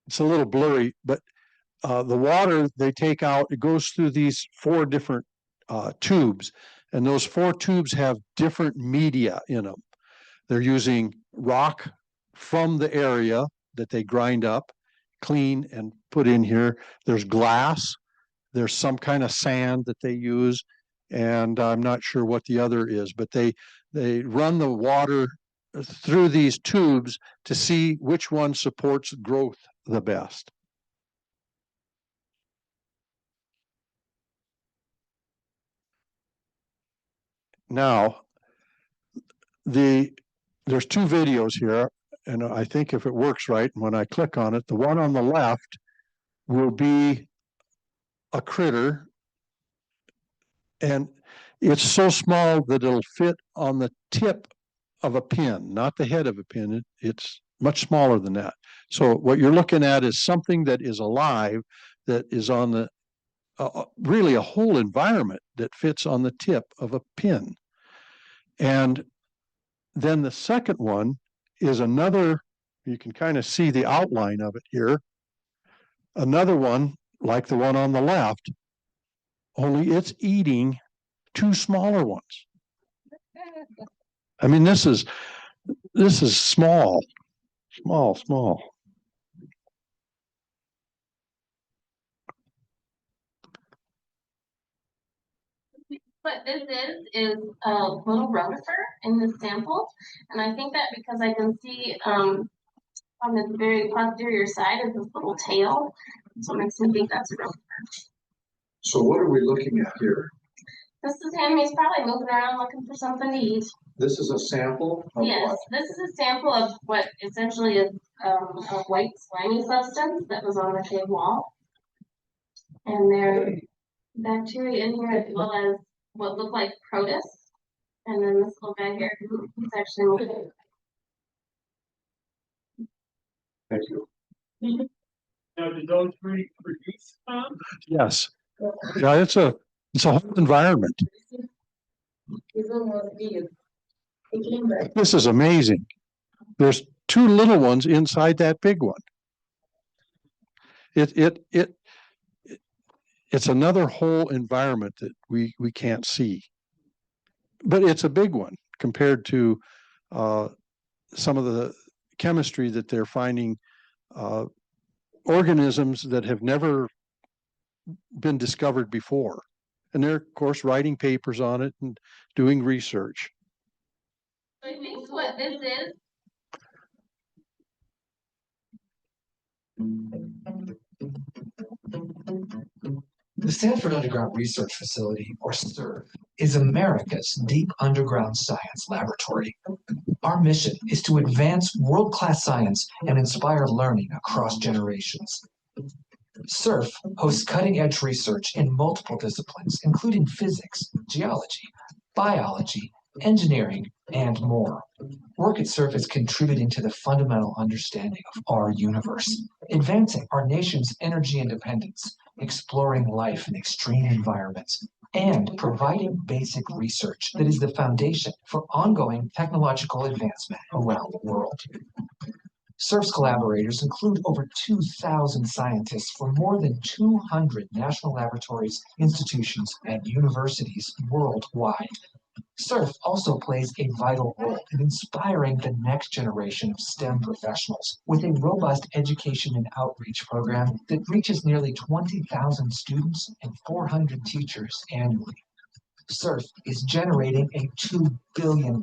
Speaker 2: It's a little blurry, but the water they take out, it goes through these 4 different tubes, and those 4 tubes have different media in them. They're using rock from the area that they grind up, clean, and put in here. There's glass. There's some kind of sand that they use, and I'm not sure what the other is, but they run the water through these tubes to see which one supports growth the best. Now, there's 2 videos here, and I think if it works right, and when I click on it, the one on the left will be a critter, and it's so small that it'll fit on the tip of a pin, not the head of a pin. It's much smaller than that. So what you're looking at is something that is alive, that is on the really a whole environment that fits on the tip of a pin. And then the second one is another, you can kind of see the outline of it here. another one like the one on the left, only it's eating two smaller ones. I mean, this is small, small.
Speaker 7: What this is a little rotifer in this sample, and I think that because I can see on the very posterior side is this little tail, so it makes me think that's a rotifer.
Speaker 4: So what are we looking at here?
Speaker 7: This is him. He's probably moving around looking for something to eat.
Speaker 4: This is a sample of
Speaker 7: Yes,
Speaker 4: what?
Speaker 7: this is a sample of what essentially is a white slimy substance that was on the cave wall, and there's bacteria in here as well as what looked like protists, and then this little guy here who's actually
Speaker 4: Thank you.
Speaker 5: Now, did those reproduce, Tom?
Speaker 2: Yes. Yeah, it's a whole environment. This is amazing. There's two little ones inside that big one. It's another whole environment that we can't see. But it's a big one compared to some of the chemistry that they're finding, organisms that have never been discovered before. And they're, of course, writing papers on it and doing research.
Speaker 7: I think what this is.
Speaker 4: The Sanford Underground Research Facility, or SURF, is America's deep underground science laboratory. Our mission is to advance world-class science and inspire learning across generations. SURF hosts cutting-edge research in multiple disciplines, including physics, geology, biology, engineering, and more. Work at SURF is contributing to the fundamental understanding of our universe, advancing our nation's energy independence, exploring life in extreme environments, and providing basic research that is the foundation for ongoing technological advancement around the world. SURF's collaborators include over 2,000 scientists from more than 200 national laboratories, institutions, and universities worldwide. SURF also plays a vital role in inspiring the next generation of STEM professionals with a robust education and outreach program that reaches nearly 20,000 students and 400 teachers annually. SURF is generating a $2 billion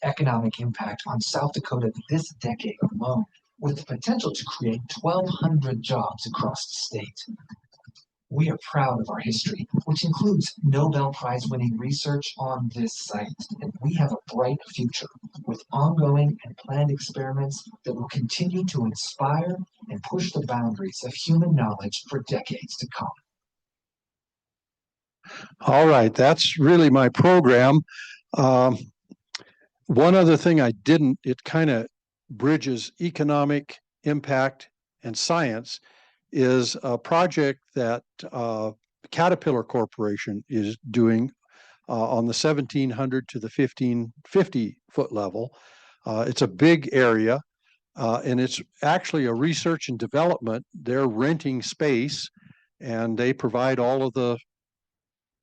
Speaker 4: economic impact on South Dakota this decade alone, with the potential to create 1,200 jobs across the state. We are proud of our history, which includes Nobel Prize-winning research on this site, and we have a bright future with ongoing and planned experiments that will continue to inspire and push the boundaries of human knowledge for decades to come.
Speaker 2: All right, that's really my program. One other thing I didn't, it kind of bridges economic impact and science, is a project that Caterpillar Corporation is doing on the 1,700 to the 1,550 foot level. It's a big area, and it's actually a research and development. They're renting space, and they provide all of the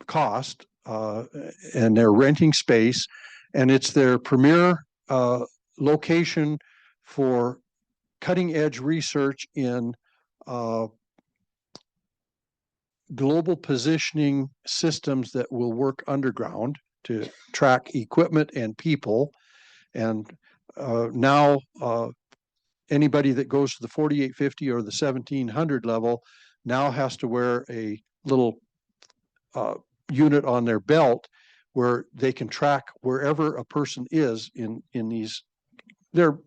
Speaker 2: cost, and they're renting space, and it's their premier location for cutting edge research in global positioning systems that will work underground to track equipment and people. And now anybody that goes to the 4850 or the 1,700 level now has to wear a little unit on their belt where they can track wherever a person is in these. They're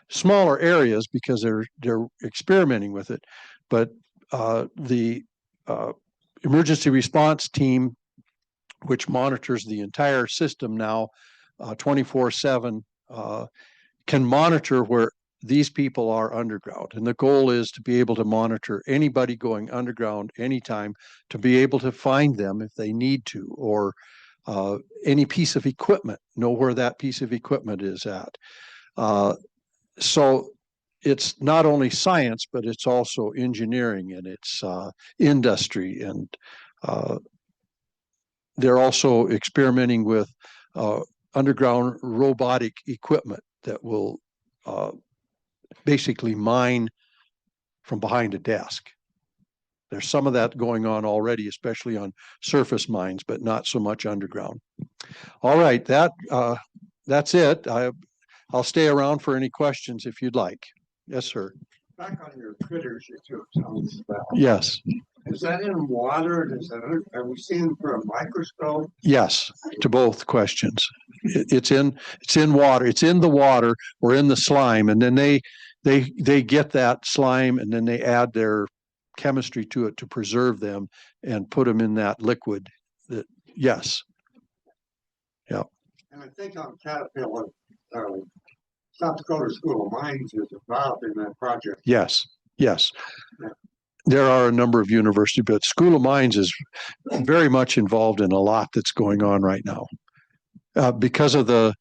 Speaker 2: smaller areas because they're experimenting with it, but the emergency response team, which monitors the entire system now 24/7, can monitor where these people are underground. And the goal is to be able to monitor anybody going underground anytime, to be able to find them if they need to, or any piece of equipment, know where that piece of equipment is at. So it's not only science, but it's also engineering and it's industry. And they're also experimenting with underground robotic equipment that will basically mine from behind a desk. There's some of that going on already, especially on surface mines, but not so much underground. All right, that's it. I'll stay around for any questions if you'd like. Yes, sir.
Speaker 8: Back on your critters that you were telling us about.
Speaker 2: Yes.
Speaker 8: Is that in water? Are we seeing them through a microscope?
Speaker 2: Yes, to both questions. It's in water. It's in the water or in the slime, and then they get that slime and then they add their chemistry to it to preserve them and put them in that liquid. That yes. Yeah.
Speaker 8: And I think on Caterpillar, South Dakota School of Mines is involved in that project.
Speaker 2: Yes. Yes. There are a number of universities, but School of Mines is very much involved in a lot that's going on right now. Because of the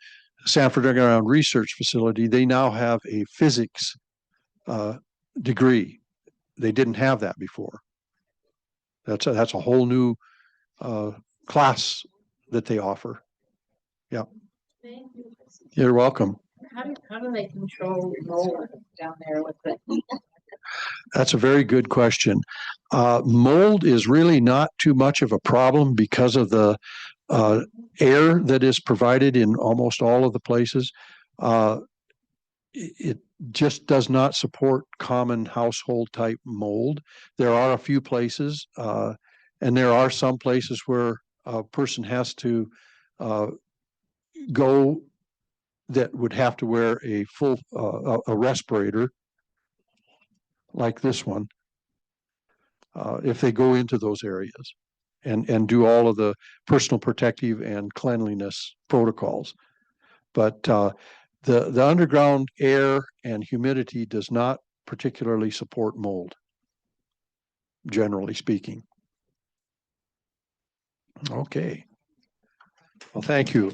Speaker 2: Sanford Underground Research Facility, they now have a physics degree. They didn't have that before. That's a whole new class that they offer. Yeah.
Speaker 7: Thank you.
Speaker 2: You're welcome.
Speaker 9: How do they control mold down there with the heat?
Speaker 2: That's a very good question. Mold is really not too much of a problem because of the air that is provided in almost all of the places. It just does not support common household type mold. There are a few places, and there are some places where a person has to go that would have to wear a full a respirator like this one if they go into those areas and do all of the personal protective and cleanliness protocols. But the underground air and humidity does not particularly support mold, generally speaking. Okay. Well, thank you.